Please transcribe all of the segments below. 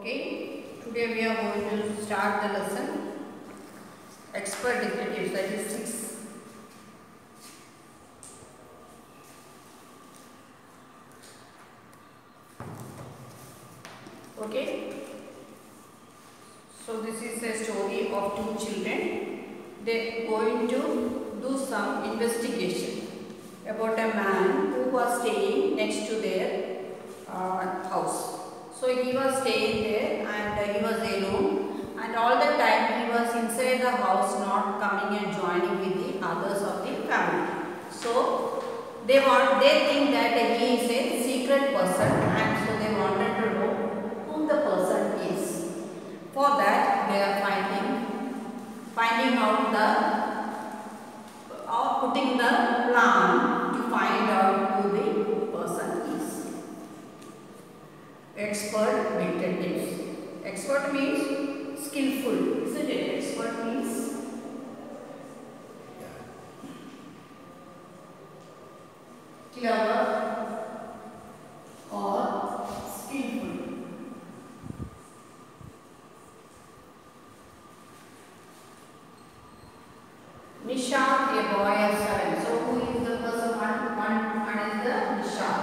Okay, today we are going to start the lesson expert dictatives, that is 6. Okay, so this is a story of two children. They are going to do some investigation about a man who was staying next to their house. So he was staying there and he was alone, and all the time he was inside the house, not coming and joining with the others of the family. So they think that he is a secret person, and so they wanted to know who the person is. For that they are finding out putting the plan to find out who the person is. Expert detectives. Expert means skillful, isn't it? Expert means clever or skillful. Nishant, a boy of 7. So who is the person? One is the Nishant.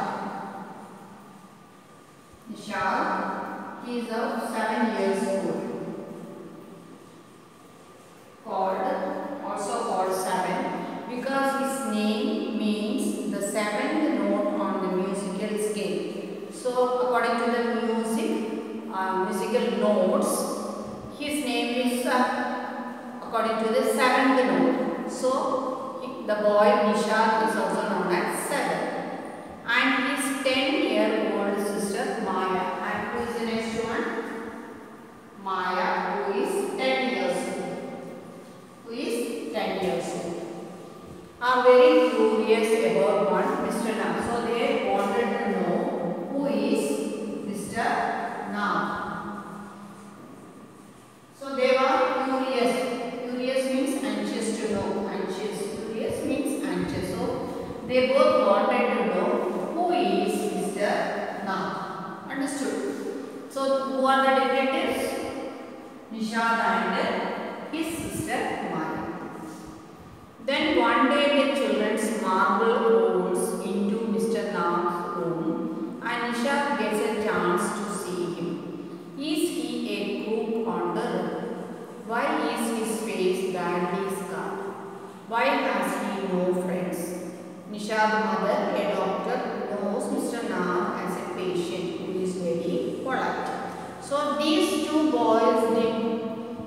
Nishant, he is of 7 years old. Also called 7 because his name means the 7th note on the musical scale. So according to the musical notes, his name is according to the 7th note. So the boy Nishant is also known as 7, and his 10-year-old sister Maya. And who is the next one? Maya, who is 10 years old. Are very curious about one Mr. Nam. So they wanted to know who is Mr. Nam. So they were curious. Curious means anxious to know. Curious means anxious. So they both wanted to know who is Mr. Nam. Understood? So who are the detectives? Nishant and his sister Maya. Then one day the children's marble rolls into Mr. Nam's room, and Nishant gets a chance to see him. Is he a crook on the road? Why is his face badly scarred? Why has he no friends? Nishant's mother, a doctor, knows Mr. Nam as a patient who is very polite. So these two boys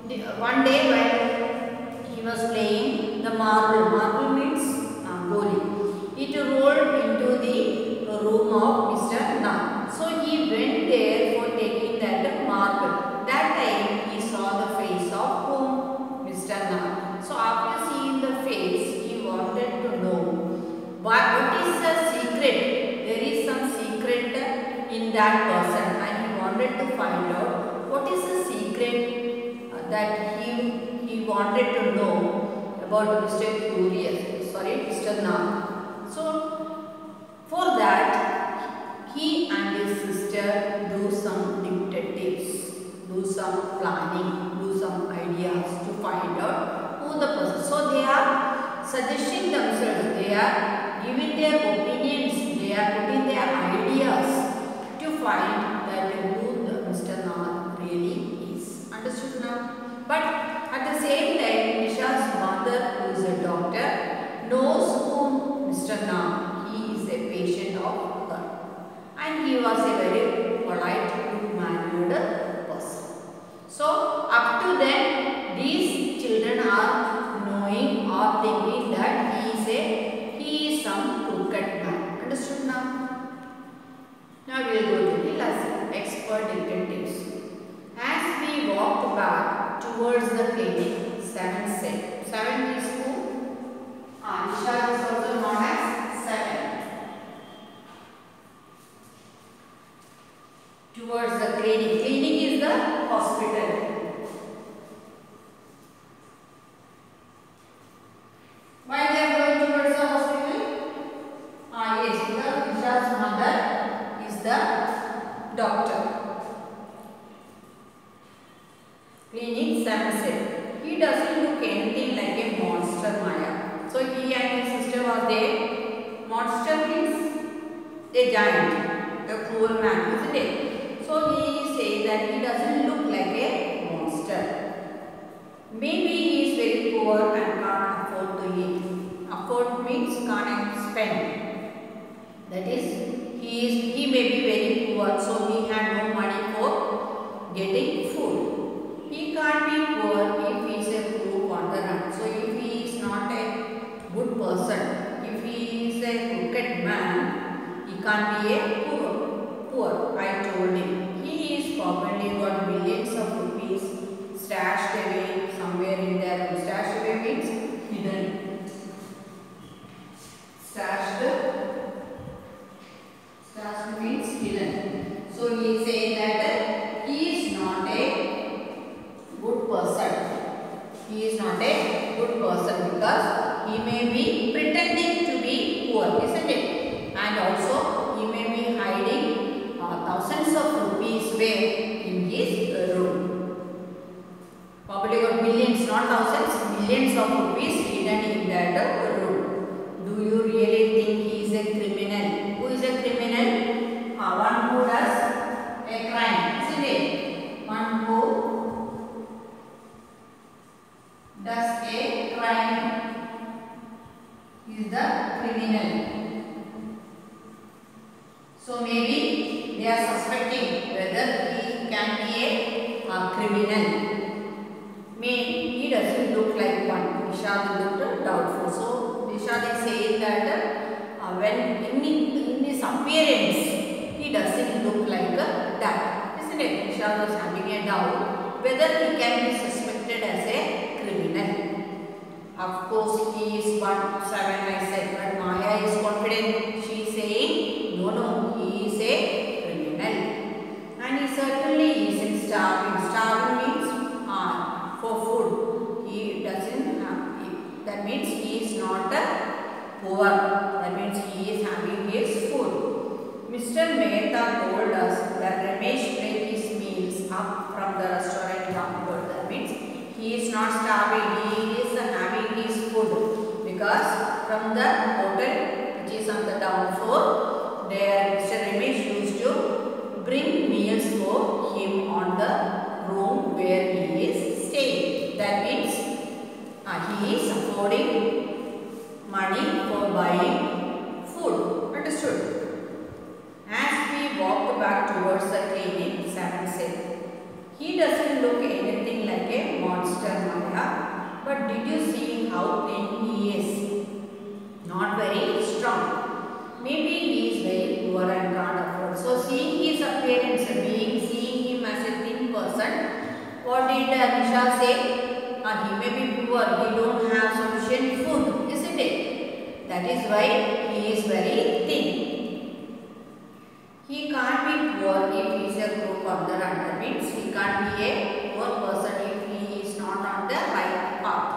did one day when he was playing the marble. Marble means goli. It rolled into the room of Mr. Nam. So he went there for taking that marble. That time he saw the face of whom? Mr. Nam. So after seeing the face, he wanted to know what is the secret. There is some secret in that person, and he wanted to find out what is the secret that he wanted to know about Mr. Nam. So for that he and his sister do some detectives, do some planning, do some ideas to find out who the person. So they are suggesting themselves, they are giving their opinions, they are putting their ideas to find that who the Mr. Nam really is. Understood now? But at the same time, Nishant's mother, who is a doctor, knows whom Mr. Nam. He is a patient of her, and he was a very polite, good-mannered person. So up to then, these children are knowing or thinking that he is some crooked man. Understood now? Now we will go to the lesson. Expert detectives. As we walked back towards the clinic, 7 said. 7 is who? Nishant is also known as 7. Towards the clinic. Clinic is the hospital. Why they are going towards the hospital? Yes, because Nishant's mother is the doctor. cleaning sunset. He doesn't look anything like a monster, Maya. So he and his sister was there. Monster means a giant, a cruel man, isn't it? So he says that he doesn't look like a monster. Maybe he is very poor and can't afford to eat. Afford means can't spend. That is, he may be very poor, so he had no money for getting food. He can't be poor if he is a crook on the run. So if he is not a good person, if he is a crooked man, he can't be a poor. I told him. He is probably got millions of rupees stashed away somewhere in there. Stashed away means hidden. Stashed means hidden. So he is saying that he is not a good person. He is not a good person because he may be pretending to be poor, isn't it? And also he may be hiding thousands of rupees where in his room. Probably got millions, not thousands, millions of rupees hidden in that room. Do you really think he is a criminal? Who is a criminal? One who does a crime, isn't it? One who does a crime is the criminal. So maybe they are suspecting whether he can be a criminal. He doesn't look like one. Nishad looked doubtful. So Nishad is saying that when in his appearance, he doesn't look like that. Isn't it? Nishad was having a doubt whether he can be suspected as a criminal. Of course, he is 1-7, I said, but Maya is confident. She is saying, no, he is a criminal. And he certainly isn't starving. Starving means for food. He doesn't have, that means he is not poor. That means he is having his food. Mr. Mehta told us that Ramesh brings his meals up from the restaurant downward. That means he is not starving. He is having his food because from the hotel which is on the down floor, there Mr. Ramesh used to bring meals for him on the room where he is staying. That means he is affording money for buying food. Understood? As we walked back towards the clinic, Sam said, he doesn't look anything like a monster, Maya. But did you see how thin he is? Not very strong. Maybe he is very poor and can't afford. So seeing his appearance, seeing him as a thin person, what did Nisha say? He may be poor, he don't have sufficient food, isn't it? That is why he is very thin. He can't be poor if he is a crook on the run. That means he can't be a poor person if he is not on the right path.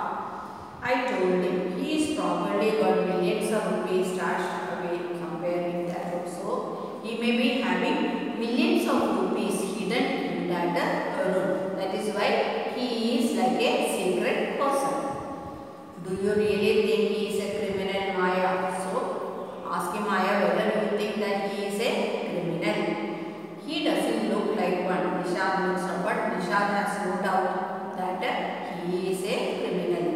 I told him he is probably got millions of rupees stashed away somewhere in that also. He may be having millions of rupees hidden in that room. That is why he is like a secret person. Do you really think he is a criminal, Maya? So ask him, Maya, whether you think that he is a criminal. He doesn't look like one. Nishad looks up, but Nishad has no doubt that he is a criminal.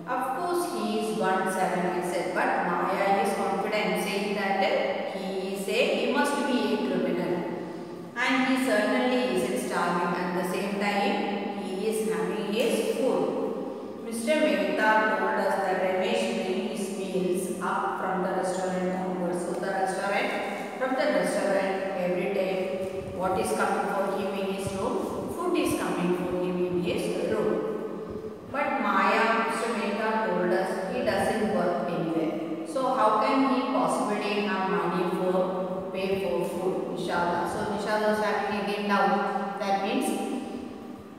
Of course, he is 1-7, I said, but Maya is confident, saying that he must be a criminal. And he certainly isn't starving. At the same time, he is having his food. Mr. Mehta told us that Ramesh brings his meals up from the restaurant downwards. So from the restaurant every day, what is coming for him in his room? Food is coming for him in his room. But Maya, Mr. Mehta told us he doesn't work anywhere. So how can he possibly have money for pay for food? Nishada. So Nishada was having again doubt. That means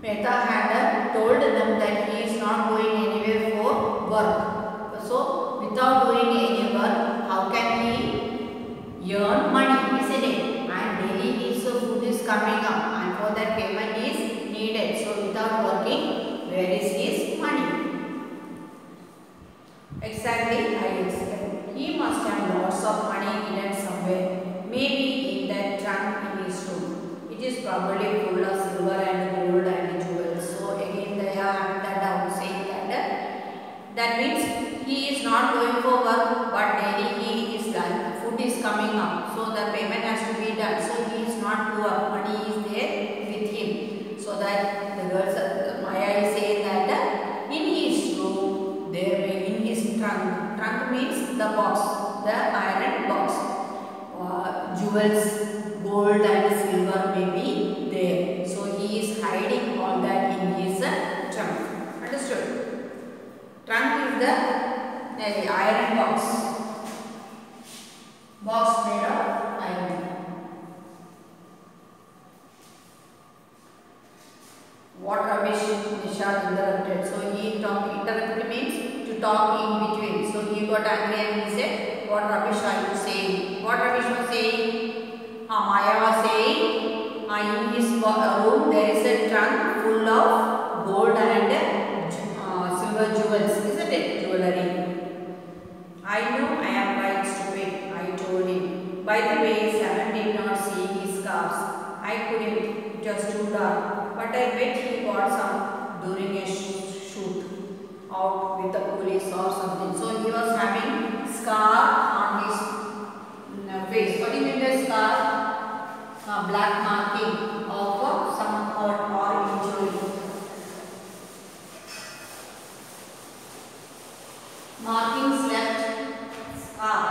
Mehta had told them that he is not going anywhere for work. So without doing any work, how can he earn money, isn't it? And daily his food is coming up, and for that payment is needed. So without where is his money? Exactly, I explained. He must have lots of money hidden somewhere, maybe in that trunk in his room. It is probably full of silver and gold and jewels. So again they are having that doubt, saying that means he is not going for work, but daily he is done. Food is coming up, so the payment has to be done. So he is not poor, money is there with him. So that the girls, Maya is saying that in his room, there may in his trunk. Trunk means the box, the iron box. Jewels, gold and silver may be there. So he is hiding all that in his trunk. Understood? Trunk is the iron box. Box made of iron. What rubbish? Nishad interrupted. So he interrupted means to talk in between. So he got angry and he said, "What rubbish are you saying?" What rubbish was saying? Maya was saying, in his room there is a trunk full of gold and silver jewels, isn't it? Jewelry. I know I am quite stupid, I told him. By the way, Sam did not see his scarves. I couldn't, it was too dark. But I bet he got some during a shoot out with the police or something. So he was having scar on his face. What do you mean by scar? Black marking of some hurt or injury. Markings left, scar.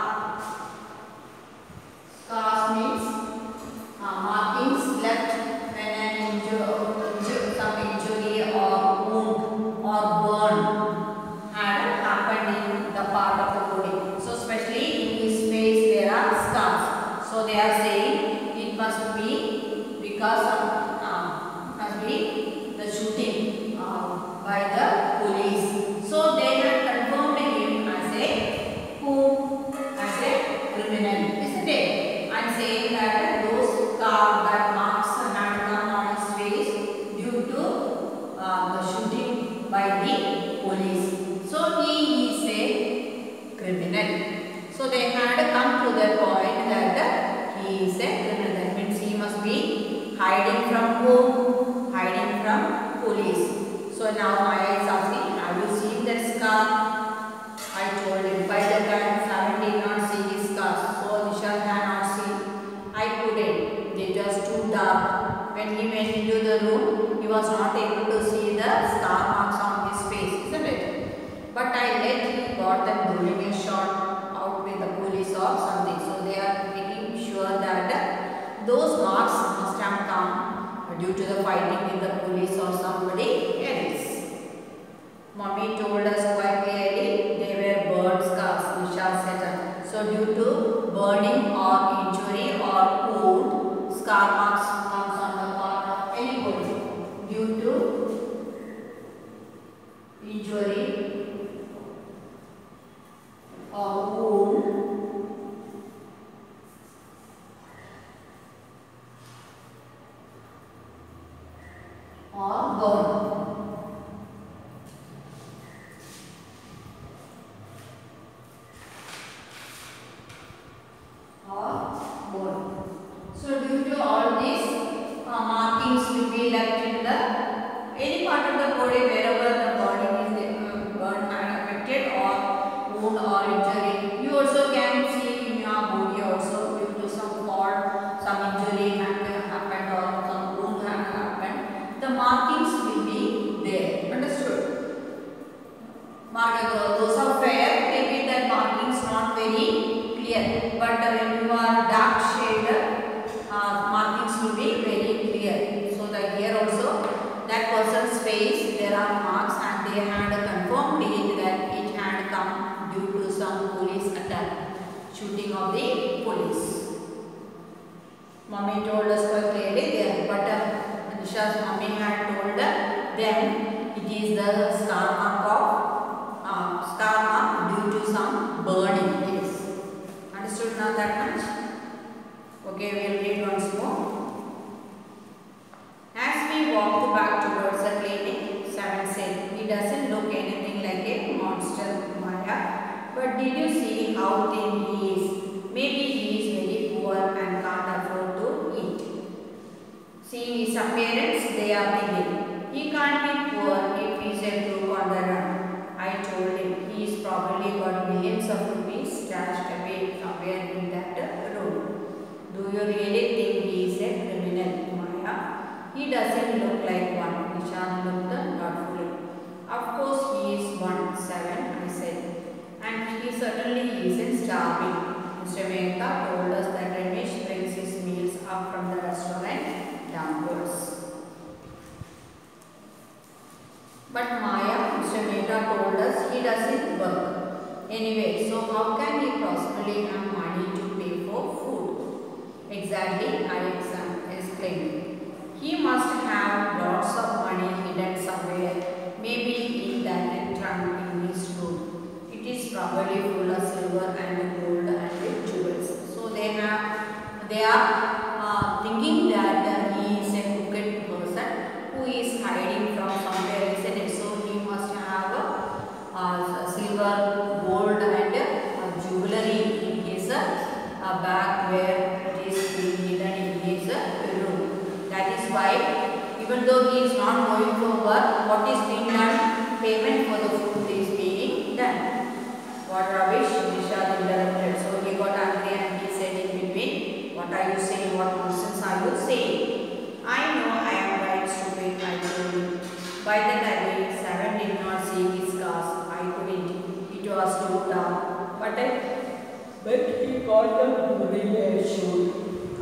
Scars means markings left when an some injury or wound or burn had happened in the part of the body. So especially in his face there are scars. So they are saying it must be because of must be the shooting by the police. So they had confirmed him as a criminal, isn't it? And saying that those that marks had come on his face due to the shooting by the police. So he is a criminal. So they had come to the point that he is a criminal. That means he must be hiding from whom? Hiding from police. So now Maya is asking, have you seen that scar? I told him. By the time Sam did not see his scar. So Nishad had not seen. I couldn't. It was too dark. When he went into the room, he was not able to see the scar marks on his face, isn't it? But I let he got them during a shot out with the police or something. So they are making sure that those marks must have come due to the fighting with the police or somebody else. Mommy told us quite clearly they were burn scars, Nisha said. So due to burning or injury or wound, scar marks comes on the part of anybody. Due to injury or wound or burn. So due to all these markings will be left in the any part of the body wherever the body is burn and affected or wound or injury. You also can see in your body also due to some cord, some injury happened or some wound happened. The markings will be there. Understood? Those are fair. Maybe that markings not very clear, but when you are dark shade, markings will be very clear. So that here also that person's face there are marks and they had confirmed it that it had come due to some police attack, shooting of the police. Mommy told us quite clearly there, but Nisha's mommy had told them it is the scar mark due to some burning case. Understood now that much? Okay, we will read once more. As we walked back towards the clinic, Sam said, doesn't look anything like a monster, Maya. But did you see how thin he is? Maybe he is very poor and can't afford to eat. Seeing his appearance, they are thinking, he can't be poor if he's a crook on the run. I told him he's probably got millions of rupees stashed away somewhere in that room. Do you really think he is a criminal, Maya? He doesn't look like one. Nishant looked thoughtfully. Of course he is 1'7", I said. And he certainly isn't starving. Mr. Mehta told us that Ramesh brings his meals up from the restaurant downwards. But Maya, Mr. Mehta told us he doesn't work. Anyway, so how can he possibly have money to pay for food? Exactly, I exclaimed. He must have lots of money hidden somewhere, maybe in that trunk in his room. It is probably full of silver and gold and jewels. So they are thinking that he is a crooked person who is hiding from somewhere, isn't it? So he must have silver, gold and jewelry in his bag where it is being hidden in his room. That is why, even though he is not going for work, what is being done? Payment for the food is being done. What rubbish? Nishant interrupted. So he got angry and he said in between, what are you saying? What nonsense are you saying? I know I am right, stupid, I told him. By the time 7 did not see his cars. I couldn't. It was too dark. But he got the relay shoot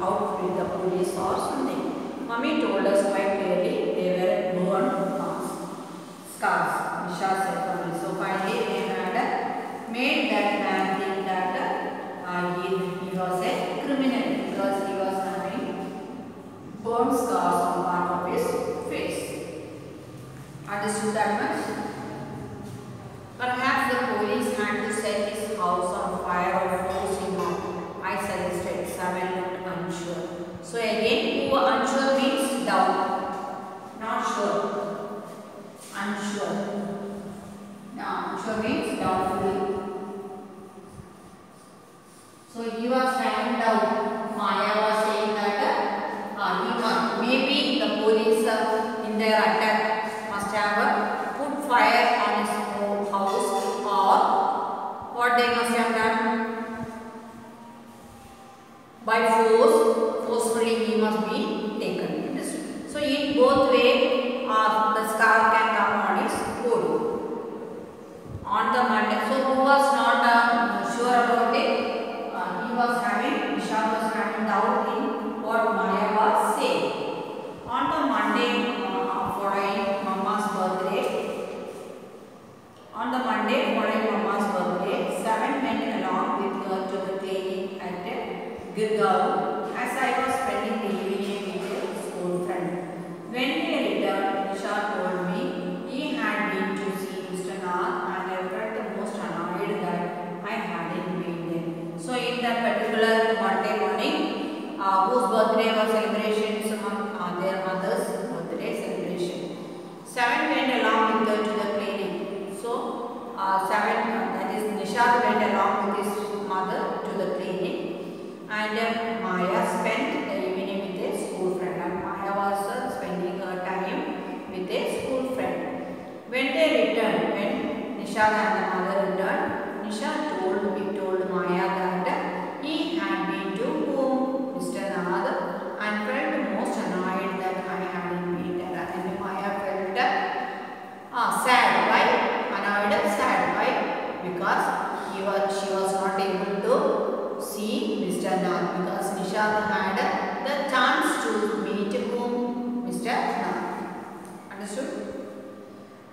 out with the police or something. Mummy told us quite clearly they were burned scars. Nisha said for me. So finally they had made that man think that he was a criminal because he was having burn scars on part of his face. Understood that much? Perhaps the police had to set his house on fire or force him out. I suggested. Samuel looked unsure. So again, unsure means doubt. Not sure. Unsure. Now, unsure means doubtfully. So he was having doubt. Maya was saying that maybe the police in their attack must have put fire on his house, or what they must have done by forcefully he must be taken. So in both way the scar can come on his body. On the Monday, so who was not sure about it? Nishant was having doubt in what Maya was saying. On the Monday following Mama's birthday, 7 went along with her to the clinic at Girgaon as I was spending the evening with a school friend. When they returned, Nishant told me he had been to see Mr. Nath and I felt the most annoyed that I hadn't been there. So in that particular Monday morning, whose birthday was celebrations among their mother's birthday celebration. 7 went along with her to the clinic. So 7, that is Nishant went along with his mother to the clinic, and Maya spent the evening with a school friend. And Maya was spending her time with a school friend. When they returned, when Nishant and the mother returned, Nishant told Maya that he had been to whom Mr. Nath and felt most annoyed that I hadn't been there. And Maya felt sad. Why? Annoyed, sad. Why? Because she was not able to see Mr. Nath because Nishant had the chance to meet whom? Mr. Nath. Understood?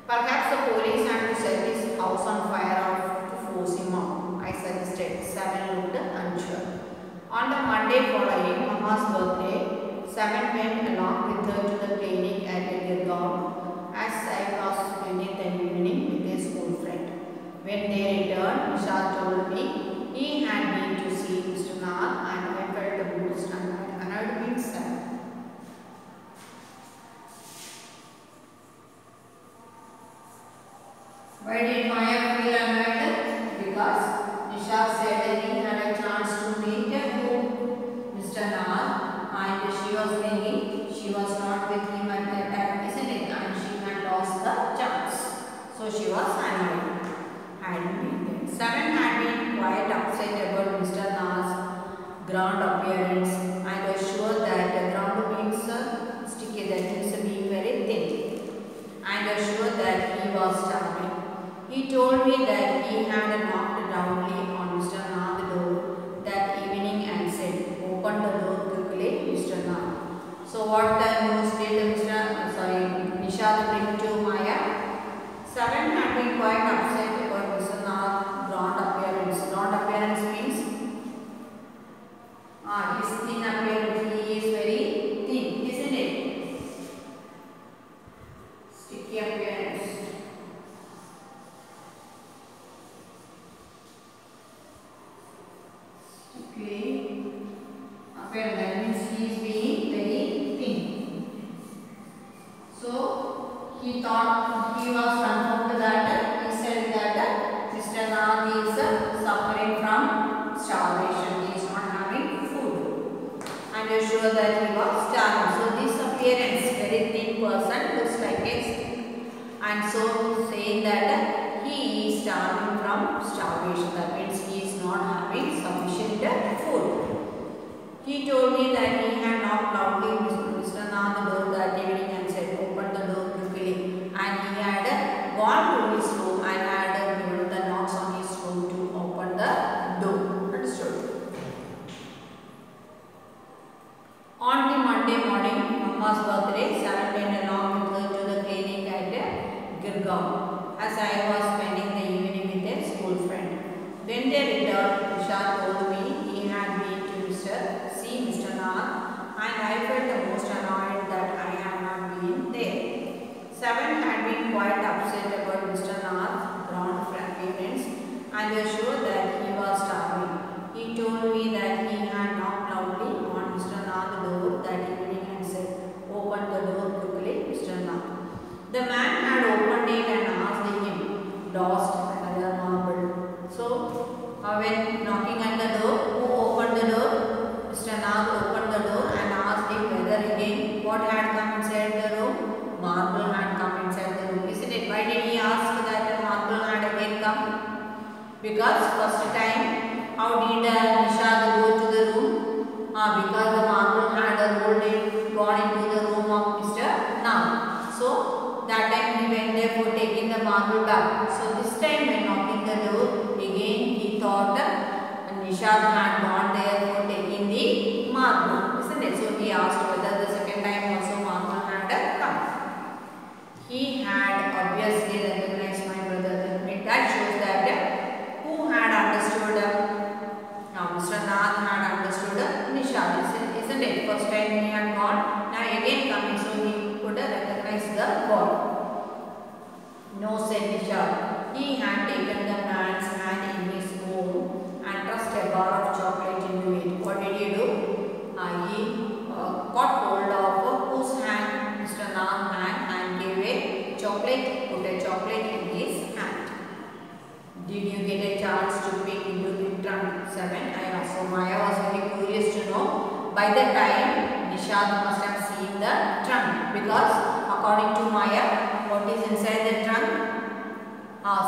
Perhaps the police had to set his house on fire to force him out. I suggested. 7 looked unsure. On the Monday following Mama's birthday, 7 went along with her to the clinic at Girgaon as I was spending the evening with a school friend. When they returned, Nishant told me he had been to see Mr. Nath and I felt the most annoyed. Annoyed means sad. Why did Maya feel annoyed? Because Nisha said he had a chance to meet Mr. Nath, and she was thinking she was not with him at that time, isn't it? And she had lost the chance. So she was annoyed. Seven had been quite upset about Mr. Nath's ground appearance and was sure that the ground means sticky, that means being very thin, and was sure that he was starving. He told me that he had knocked loudly on Mr. Nath's door that evening and said, "Open the door quickly, Mr. Nath." So what the news did Nishad bring to Maya? Seven had been quite upset about Mr. Nath's ground appearance. Ground appearance means his thin appearance. He is very thin, isn't it? Sticky appearance. Appearance, that means he is being very thin. So he thought, he was confirmed that he said that Mr. Nath is suffering from starvation. He is not having food, and you are sure that he was starving. So this appearance, very thin person, looks like a stick, and so saying that he is starving from starvation. That means he is not having sufficient food. He told me that he had knocked loudly Mr. Nath's door that evening and said, "Open the door quickly." And he had gone to his room and had given the knocks on his room to open the door. Understood? On the Monday morning, Mama's birthday, Seven went along with her to the clinic at Girgaon, as I was spending the evening with a school friend. When they returned, Nisha told me he had been to Mr. Nath, and I felt the most annoyed that I had not been there. Seven had been quite upset about Mr. Nath's ground appearance and was sure that he was starving. He told me that he had knocked loudly on Mr. Nath's door that evening and said, "Open the door quickly, Mr. Nath." The man had opened it and asked him, "Lost another marble?" So, when knocking at the door, who opened the door? Mr. Nath opened the door and asked him whether again what had come inside the room? Marble had come inside the room, isn't it? Why did he ask that the marble had again come? Because first time, how did Nishad go to the room? Because the marble had gone into the room of Mr. Nath. So that time he went there for taking the marble back. So this time when knocking the door, again he thought Nishad had gone there for taking the marble, isn't it? So he asked whether the second time also marble had come. He had obviously recognized my brother. That shows that who had understood? Now Mr. Nath had understood Nishad, isn't it? First time he had gone, now again coming, so he could recognize the boy. No, said Nishad. He had taken the man's hand in his own and thrust a bar of chocolate into it. What did he do? He caught hold of whose hand? Mr. Nath's hand, and gave a chocolate, put a chocolate in his hand. Did you get a chance to peek into the trunk? 7. I asked. So Maya was very curious to know. By the time, Nishad must have seen the trunk, because according to Maya, what is inside the trunk?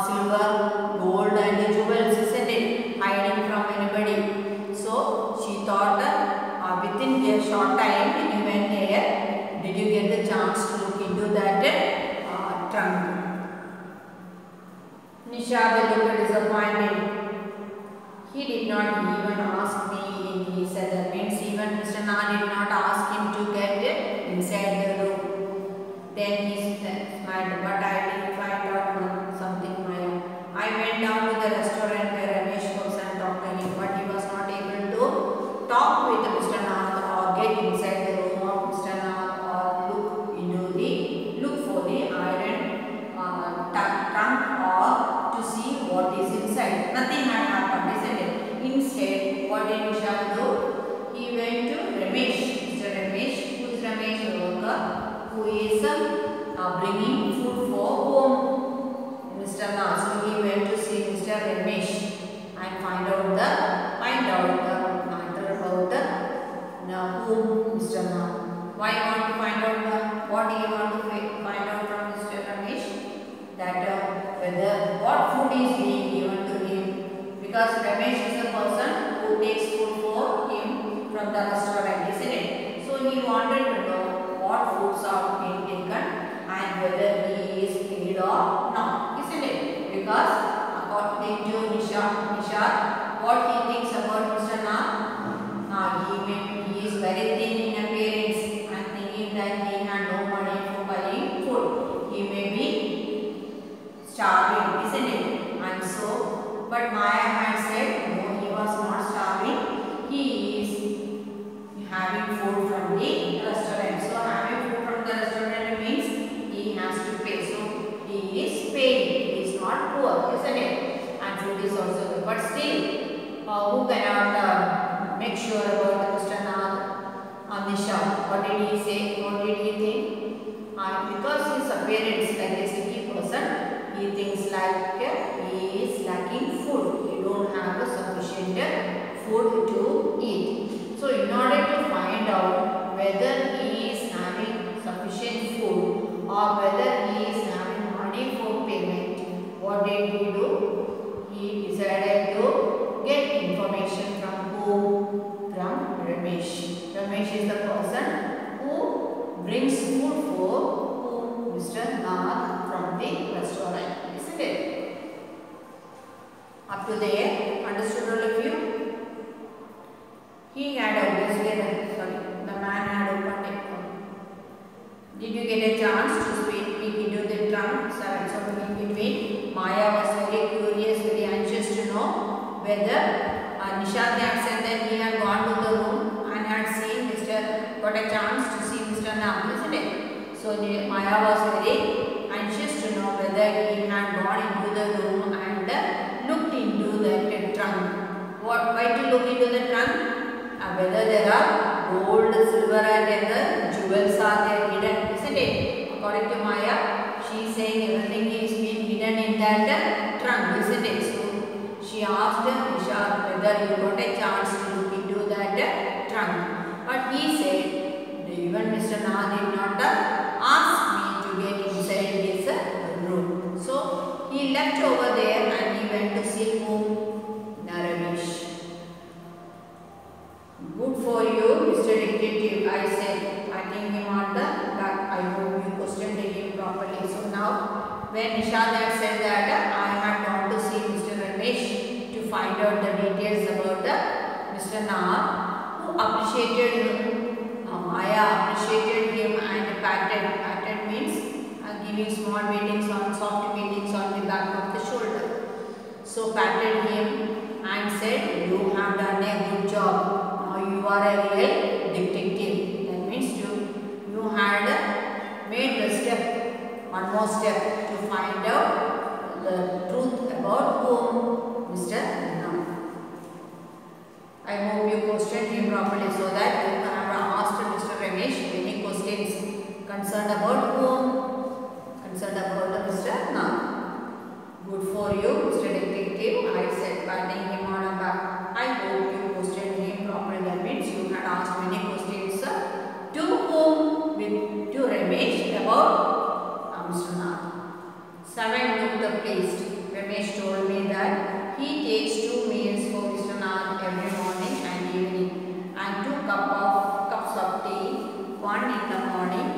Silver, gold and jewels, isn't it? Hiding from anybody. So she thought within a short time when you went there, did you get the chance to look into that trunk? Nishad looked disappointed. He did not even ask me. He said that means even Mr. Nath did not ask him to get inside the room. Then he smiled, but I didn't find out something. I went down to the restaurant where Ramesh was and talked to him, but he was not able to talk with Mr. Nath or get inside the room of Mr. Nath or look for the iron trunk or to see what is inside. Nothing had happened, isn't it? Instead, what did Nishad do? He went to Ramesh. Mr. Ramesh, who is Ramesh, worker, who is bringing food for home. Mr. Na. So he went to see Mr. Ramesh and find out the matter about whom Mr. Na. Why you want to find out what do you want to find out from Mr. Ramesh? That whether what food is being given to him, because Ramesh is a person who takes food for him from the restaurant, isn't it? So he wanted to know what foods are being taken and whether he is paid or not, isn't it? Because according to Nishad, what he thinks about Mr. Na, he is very thin in appearance and thinking that he had no money for buying food. He may be starving, isn't it? And so, but Maya had said no, he was not starving. He is having food from the restaurant. So having food from the restaurant means he has to pay. So he is paying. He is not poor, isn't it? And food is also good. But still, who cannot make sure about Mr. Nisha? What did he say? What did he think? Because his appearance like a sticky person, he thinks like he is lacking food. He don't have sufficient food to eat. So in order to find out whether he is having sufficient food or whether he is having money for payment, what did he do? He decided to get information from who? From Ramesh. Ramesh is the person who brings food for Mr. Nath from the restaurant, isn't it? Up to there, understood all of you? He had obviously, the man had opened it. Did you get a chance to speak into the trunk? So in between, Maya was very curious, very anxious to know whether Nishad had said that he had gone to the room and had seen got a chance to see Mr. Nam, isn't it? So Maya was very anxious to know whether he had gone into the room and looked into the trunk. Why to look into the trunk? Whether there are gold, silver and other jewels are there hidden, isn't it? According to Maya, she is saying everything is being hidden in that trunk, isn't it? So she asked Nishad whether you got a chance to look into that trunk. But he said, even Mr. Na did not ask me to get inside his room. So he left over there and he went to see whom? Ramesh. Good for you, Mr. Detective, I said, patting him on the back. I hope you questioned him properly. So now, when Nishad had said that I had gone to see Mr. Ramesh to find out the details about Mr. Na, who appreciated him. Maya appreciated him and patted. Patted means giving small beatings on, soft beatings on the back of the shoulder. So patted him and said, you have done a good job. You are a real detective. That means you had made the step, one more step to find out the truth about whom? Mr. Na. I hope you questioned him properly so that you can have asked Mr. Ramesh many questions concerned about whom? Concerned about Mr. Na. Good for you, Mr. Detective, I said, patting him on the back. I hope you questioned him properly. That means you had asked many questions to whom? To Ramesh about Mr. Na. 7 looked pleased. Ramesh told me that he takes 2 meals for Mr. Na every morning and evening and 2 cups of tea, 1 in the morning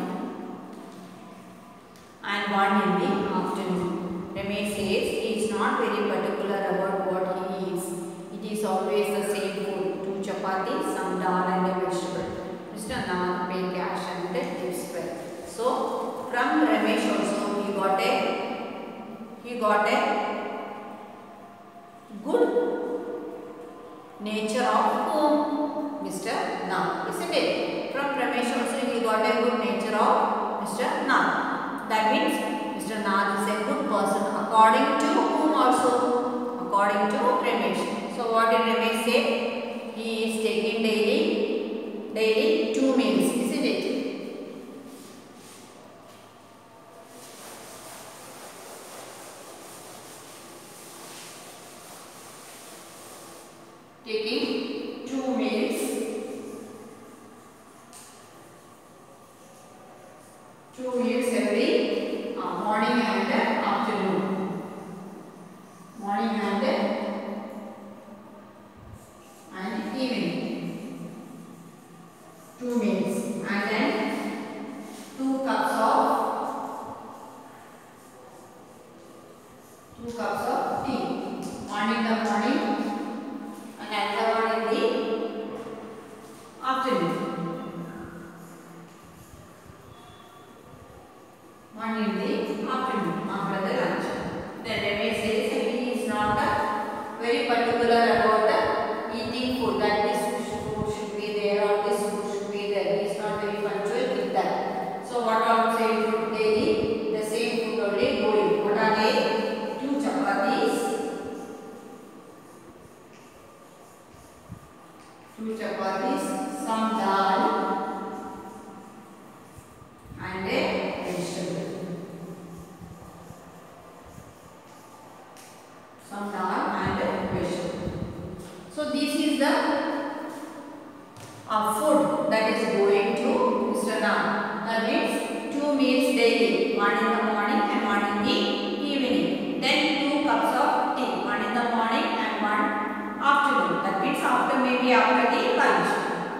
and 1 in the afternoon. Ramesh says he is not very particular about what he eats. It is always the same food, 2 chapatis, some dal and a vegetable. Mr. Na paid cash and tips well. So from Ramesh also he got a good nature of whom? Mr. Na, isn't it? From Ramesh also he got a good nature of Mr. Na. That means Mr. Na is a good person according to whom also? According to Ramesh. So what did Ramesh say? He is taking daily 2 meals, isn't it? taking 2 meals. 2 meals every morning and afternoon. Morning and evening. 2 meals. And then 2 cups of tea. One in the morning and another one in the afternoon. One in the afternoon after the lunch. Then Remy says he is not very particular about eating food, that this food should be there or this food should be there. He is not very punctual with that. So what are same food daily? The same food only going. What are they? 2 chapatis. 2 chapatis, some dal and a vegetable. Some dal and a vegetable. So this is the food that is going to Mr. Nag. That means 2 meals daily, one in the morning and one in the evening. Then 2 cups of tea, one in the morning and one afternoon. That means maybe after the lunch.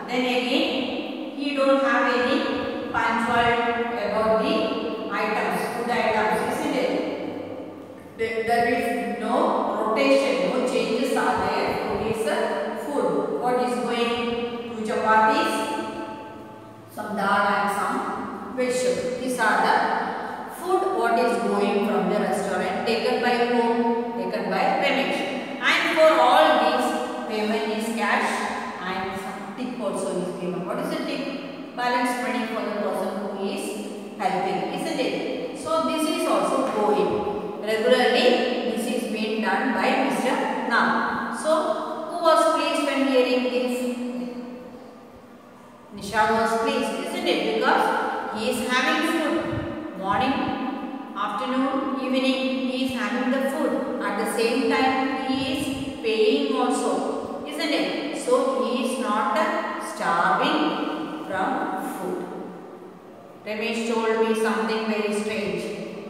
Then again he don't have any punctual about the items, food items, isn't it? There is no rotation, no changes are there for his food. What is going? 2 chapatis, some dal and some vegetable. These are the food what is going from the restaurant, taken by whom? Taken by Ramesh. And for all these, payment is cash and some tip also is given. What is the tip? Balance money for the person who is helping, isn't it? So this is also going. Regularly this is being done by Mr. Nag. So who was pleased when hearing this? Nisha was pleased, isn't it? Because he is having food. Morning, afternoon, evening, he is having the food. At the same time, he is paying also, isn't it? So he is not starving from food. Ramesh told me something very strange.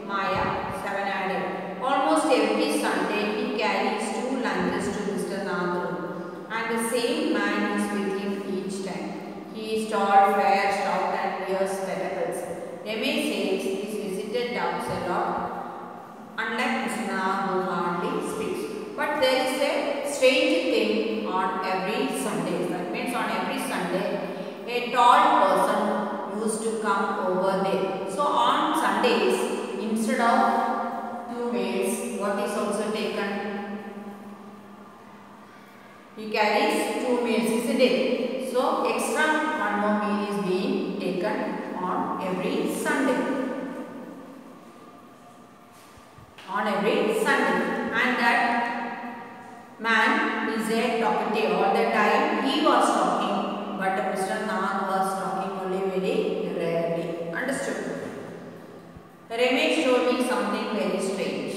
Maya, 7 added. Almost every Sunday he carries 2 lunches to Mr. Nag, and the same man is with him each time. He is tall, fair, stout and wears spectacles. Ramesh says he's visited dogs a lot, unlike Mr. Nag who hardly speaks. But there is a strange thing on every Sunday. That means on every Sunday, a tall person used to come over there. So on Sundays, instead of 2 meals, what is also taken? He carries 2 meals, isn't it? So extra one more meal is being taken on every Sunday. On every Sunday. And that man is a talkative all the time. He was talking, but Mr. Nag was talking only very rarely. Understood? Ramesh told me something very strange.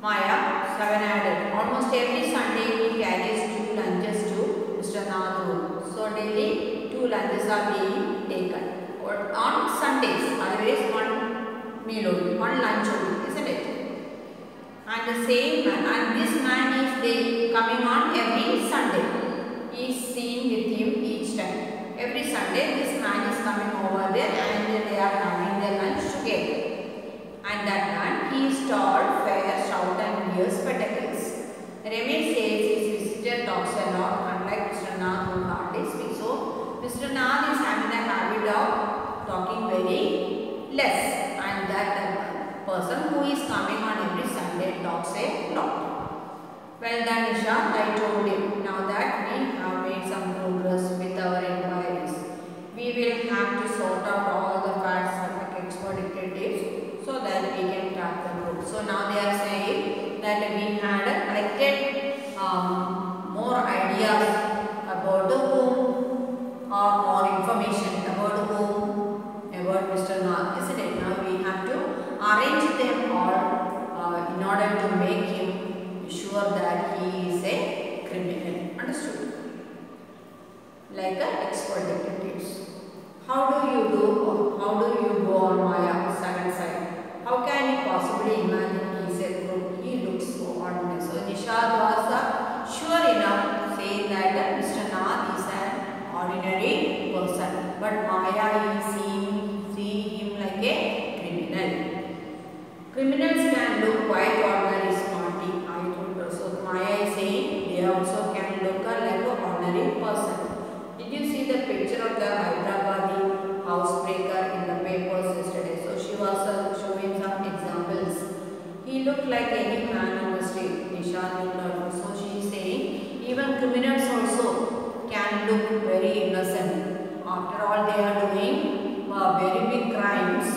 Maya, 7 added. Almost every Sunday he carries 2 lunches to Mr. Nag. So daily 2 lunches are being taken. Or on Sundays, otherwise 1 meal only, 1 lunch only, isn't it? And the same man, and this man is coming on every Sunday. He is seen with him each time. Every Sunday this man is coming over there and they are having their lunch together. And that man, he is tall, fair, stout and wears spectacles. Ramesh says his visitor talks a lot, unlike Mr. Nag who hardly speaks. So Mr. Nag is having a habit of talking very less, and that person who is coming on every Sunday talks a lot. Well done, Nisha, I told him. Now that we have made some progress with our inquiries, we will have to sort out all the facts and expert so that we can track the group. So now they are saying that we had collected more ideas about whom, or more information about whom, about Mr. Nag, isn't it? Now we have to arrange them all in order to make him sure that he is a criminal. like expert detectives. How do you go on Maya second side? How can you possibly imagine he is a crook? He looks so ordinary. So Nishad was sure enough saying that Mr. Nath is an ordinary person, but Maya is seeing him like a criminal. Criminals can look quite ordinary, smarty. I told her. So Maya is saying they also can look like an ordinary person. Did you see the picture of the Hyderabadi housebreaker in the papers yesterday? So she was showing some examples. He looked like any man on the street. Nishan looked at her. So she is saying even criminals also can look very innocent. After all, they are doing very big crimes.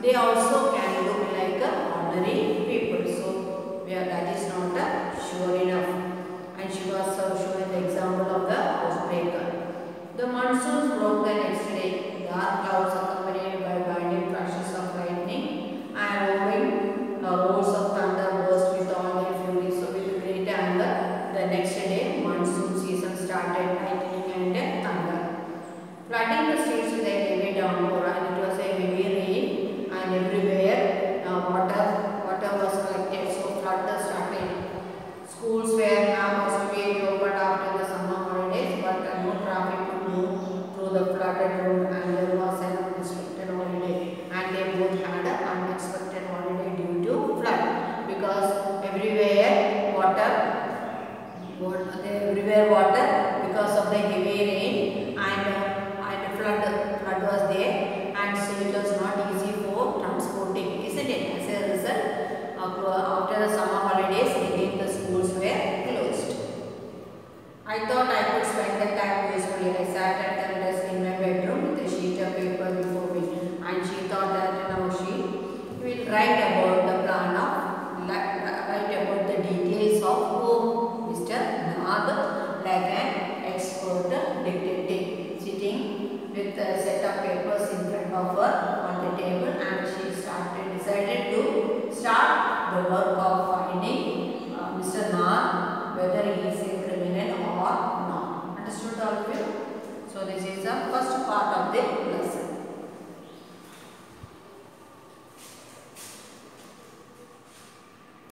They also can look like ordinary people. So that is not sure enough. And she was showing the example of the housebreaker. The monsoons broke the next day. Dark clouds accompanied by blinding flashes of lightning and roaring roars of thunder burst with all their fury. So with great anger, the next day monsoon season started, lightning and thunder, flooding the streets with a heavy downpour, and it was a heavy rain, and everywhere water was collected. So flood started. Schools were now supposed to be opened after the summer holidays, but no traffic could move through the flooded road, and there was an unexpected holiday, and they both had an unexpected holiday due to flood, because everywhere water because of the heavy rain, and flood was there, and so it was not easy for transporting, isn't it? As a result, after the summer holidays, again the schools were closed. I thought I could spend the time usefully. I sat at the desk in my bedroom with a sheet of paper before me, and she thought that now she will write about the details of who Mr. Nag, like an expert detective, sitting with a set of papers in front of her on the table, and she decided to start the work of finding